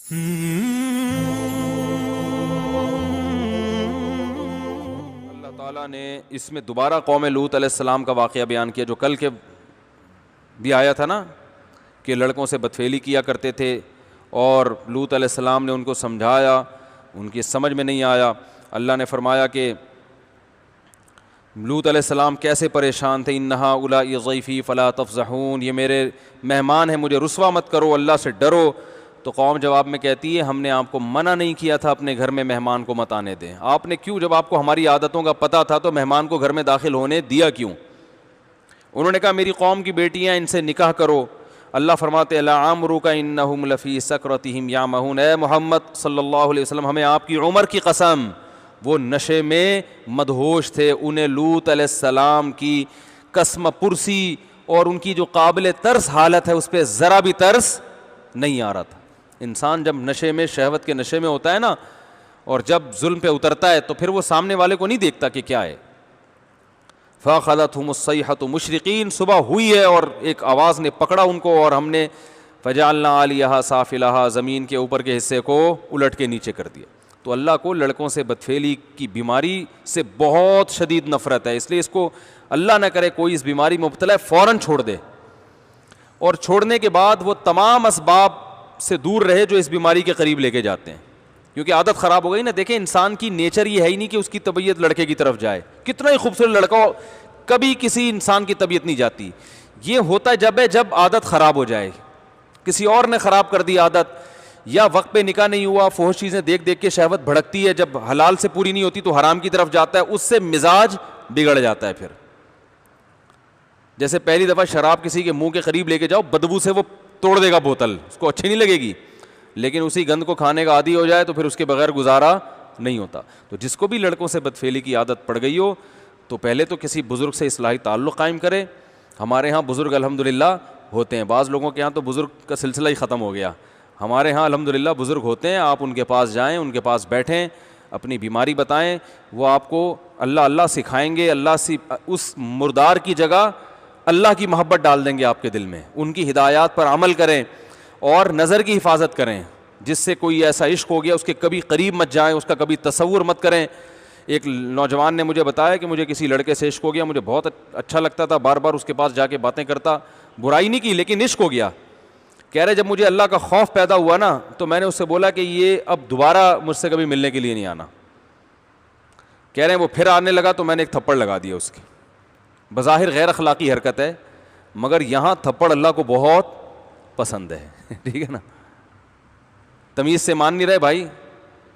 اللہ تعالیٰ نے اس میں دوبارہ قوم لوط علیہ السلام کا واقعہ بیان کیا جو کل کے بھی آیا تھا نا، کہ لڑکوں سے بدفعلی کیا کرتے تھے اور لوط علیہ السلام نے ان کو سمجھایا، ان کی سمجھ میں نہیں آیا۔ اللہ نے فرمایا کہ لوط علیہ السلام کیسے پریشان تھے، انہا اولائی ضیفی فلا تفضحون، یہ میرے مہمان ہیں، مجھے رسوا مت کرو، اللہ سے ڈرو۔ تو قوم جواب میں کہتی ہے ہم نے آپ کو منع نہیں کیا تھا اپنے گھر میں مہمان کو مت آنے دیں، آپ نے کیوں، جب آپ کو ہماری عادتوں کا پتہ تھا تو مہمان کو گھر میں داخل ہونے دیا کیوں؟ انہوں نے کہا میری قوم کی بیٹیاں، ان سے نکاح کرو۔ اللہ فرماتے لعمرک انہم لفی سکرتہم یعمہون، اے محمد صلی اللہ علیہ وسلم ہمیں آپ کی عمر کی قسم، وہ نشے میں مدہوش تھے، انہیں لوط علیہ السلام کی قسم پرسی اور ان کی جو قابل ترس حالت ہے اس پہ ذرا بھی ترس نہیں آ رہا تھا۔ انسان جب نشے میں، شہوت کے نشے میں ہوتا ہے نا، اور جب ظلم پہ اترتا ہے تو پھر وہ سامنے والے کو نہیں دیکھتا کہ کیا ہے۔ فَأَخَذَتْهُمُ الصَّيْحَةُ مُشْرِقِينَ، صبح ہوئی ہے اور ایک آواز نے پکڑا ان کو اور ہم نے فَجَعَلْنَا عَالِيَهَا سَافِلَهَا، زمین کے اوپر کے حصے کو الٹ کے نیچے کر دیا۔ تو اللہ کو لڑکوں سے بدفعلی کی بیماری سے بہت شدید نفرت ہے، اس لیے اس کو اللہ نہ کرے کوئی اس بیماری میں مبتلا ہے فوراً چھوڑ دے، اور چھوڑنے کے بعد وہ تمام اسباب سے دور رہے جو اس بیماری کے قریب لے کے جاتے ہیں، کیونکہ عادت خراب ہو گئی نا۔ دیکھیں انسان کی نیچر یہ ہے ہی نہیں کہ اس کی طبیعت لڑکے کی طرف جائے، کتنا ہی خوبصورت لڑکا ہو کبھی کسی انسان کی طبیعت نہیں جاتی، یہ ہوتا ہے جب عادت خراب ہو جائے، کسی اور نے خراب کر دی عادت، یا وقت پہ نکاح نہیں ہوا، فحش چیزیں دیکھ دیکھ کے شہوت بھڑکتی ہے، جب حلال سے پوری نہیں ہوتی تو حرام کی طرف جاتا ہے، اس سے مزاج بگڑ جاتا ہے۔ پھر جیسے پہلی دفعہ شراب کسی کے منہ کے قریب لے کے جاؤ، بدبو سے وہ توڑ دے گا بوتل، اس کو اچھی نہیں لگے گی، لیکن اسی گند کو کھانے کا عادی ہو جائے تو پھر اس کے بغیر گزارا نہیں ہوتا۔ تو جس کو بھی لڑکوں سے بدفعلی کی عادت پڑ گئی ہو تو پہلے تو کسی بزرگ سے اصلاحی تعلق قائم کرے۔ ہمارے ہاں بزرگ الحمدللہ ہوتے ہیں، بعض لوگوں کے ہاں تو بزرگ کا سلسلہ ہی ختم ہو گیا، ہمارے ہاں الحمدللہ بزرگ ہوتے ہیں، آپ ان کے پاس جائیں، ان کے پاس بیٹھیں، اپنی بیماری بتائیں، وہ آپ کو اللہ اللہ سکھائیں گے، اللہ سے اس مردار کی جگہ اللہ کی محبت ڈال دیں گے آپ کے دل میں، ان کی ہدایات پر عمل کریں اور نظر کی حفاظت کریں، جس سے کوئی ایسا عشق ہو گیا اس کے کبھی قریب مت جائیں، اس کا کبھی تصور مت کریں۔ ایک نوجوان نے مجھے بتایا کہ مجھے کسی لڑکے سے عشق ہو گیا، مجھے بہت اچھا لگتا تھا، بار بار اس کے پاس جا کے باتیں کرتا، برائی نہیں کی لیکن عشق ہو گیا۔ کہہ رہے جب مجھے اللہ کا خوف پیدا ہوا نا تو میں نے اس سے بولا کہ یہ اب دوبارہ مجھ سے کبھی ملنے کے لیے نہیں آنا۔ کہہ رہے ہیں وہ پھر آنے لگا تو میں نے ایک تھپڑ لگا دیا اس کی، بظاہر غیر اخلاقی حرکت ہے مگر یہاں تھپڑ اللہ کو بہت پسند ہے ٹھیک ہے نا۔ تمیز سے مان نہیں رہے بھائی،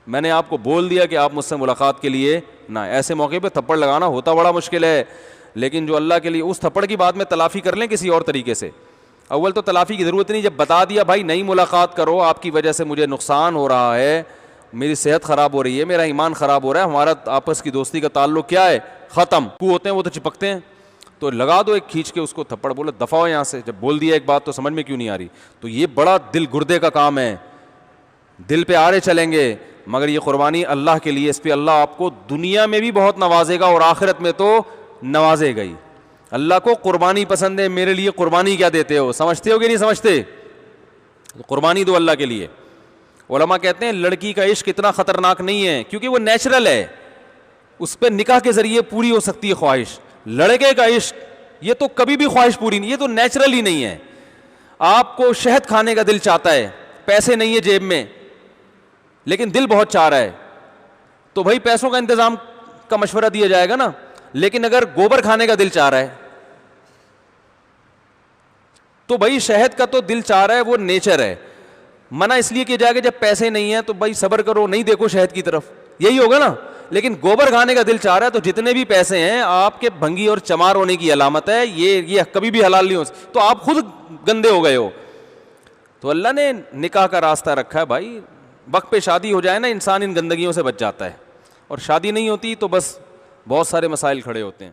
میں نے آپ کو بول دیا کہ آپ مجھ سے ملاقات کے لیے نہ، ایسے موقع پہ تھپڑ لگانا ہوتا بڑا مشکل ہے، لیکن جو اللہ کے لیے، اس تھپڑ کی بات میں تلافی کر لیں کسی اور طریقے سے۔ اول تو تلافی کی ضرورت نہیں، جب بتا دیا بھائی نہیں ملاقات کرو، آپ کی وجہ سے مجھے نقصان ہو رہا ہے، میری صحت خراب ہو رہی ہے، میرا ایمان خراب ہو رہا ہے، ہمارا آپس کی دوستی کا تعلق کیا ہے، ختم۔ کو ہوتے ہیں وہ تو چپکتے ہیں، تو لگا دو ایک کھینچ کے اس کو تھپڑ، بولو دفع ہو یہاں سے، جب بول دیا ایک بات تو سمجھ میں کیوں نہیں آ رہی؟ تو یہ بڑا دل گردے کا کام ہے، دل پہ آرے چلیں گے، مگر یہ قربانی اللہ کے لیے، اس پہ اللہ آپ کو دنیا میں بھی بہت نوازے گا اور آخرت میں تو نوازے گا ہی۔ اللہ کو قربانی پسند ہے، میرے لیے قربانی کیا دیتے ہو، سمجھتے ہو کہ نہیں سمجھتے؟ قربانی دو اللہ کے لیے۔ علماء کہتے ہیں لڑکی کا عشق اتنا خطرناک نہیں ہے کیونکہ وہ نیچرل ہے، اس پہ نکاح کے ذریعے پوری ہو سکتی ہے خواہش۔ لڑکے کا عشق یہ تو کبھی بھی خواہش پوری نہیں، یہ تو نیچرل ہی نہیں ہے۔ آپ کو شہد کھانے کا دل چاہتا ہے، پیسے نہیں ہے جیب میں لیکن دل بہت چاہ رہا ہے، تو بھائی پیسوں کا انتظام کا مشورہ دیا جائے گا نا، لیکن اگر گوبر کھانے کا دل چاہ رہا ہے تو بھائی شہد کا تو دل چاہ رہا ہے، وہ نیچر ہے۔ منع اس لیے کیا جائے گا جب پیسے نہیں ہیں تو بھائی صبر کرو، نہیں دیکھو شہد کی طرف، یہی ہوگا نا۔ لیکن گوبر کھانے کا دل چاہ رہا ہے تو جتنے بھی پیسے ہیں آپ کے بھنگی اور چمار ہونے کی علامت ہے، یہ کبھی بھی حلال نہیں ہو سکتا، تو آپ خود گندے ہو گئے ہو۔ تو اللہ نے نکاح کا راستہ رکھا ہے بھائی، وقت پہ شادی ہو جائے نا انسان ان گندگیوں سے بچ جاتا ہے، اور شادی نہیں ہوتی تو بس بہت سارے مسائل کھڑے ہوتے ہیں۔